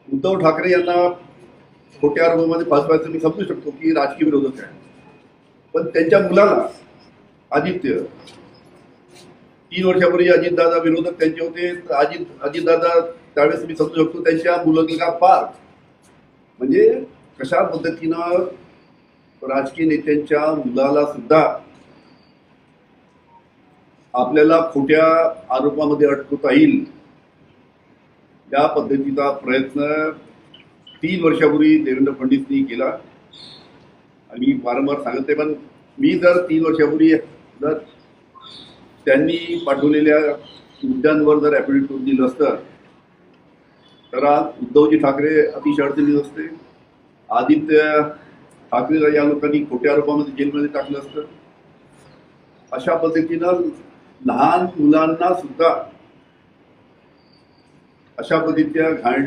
उद्धव ठाकरे यांना खोट्या आरोपामध्ये फसवायचं मी समजू शकतो की राजकीय विरोधक आहे, पण त्यांच्या मुलाला आदित्य 3 वर्षापूर्वी अजितदादा विरोधक त्यांचे होते. अजितदादा त्यावेळेस मी समजू शकतो त्यांच्या मुलगा पार्थ म्हणजे कशा पद्धतीनं राजकीय नेत्यांच्या मुलाला सुद्धा आपल्याला खोट्या आरोपामध्ये अटकवता येईल या पद्धतीचा प्रयत्न 3 वर्षापूर्वी देवेंद्र फडणवीसांनी केला. आणि मी वारंवार सांगते, पण मी जर 3 वर्षापूर्वी जर त्यांनी पाठवलेल्या मुद्द्यांवर जर ॲफिडेव्हिट दिलं असतं तर आज उद्धवजी ठाकरे अतिशय अडचणीत असते. आदित्य ठाकरेला या लोकांनी खोट्या आरोपामध्ये जेलमध्ये टाकलं असतं. अशा पद्धतीनं लहान मुलांना सुद्धा अशा पद्धतीच्या घाणेरड्या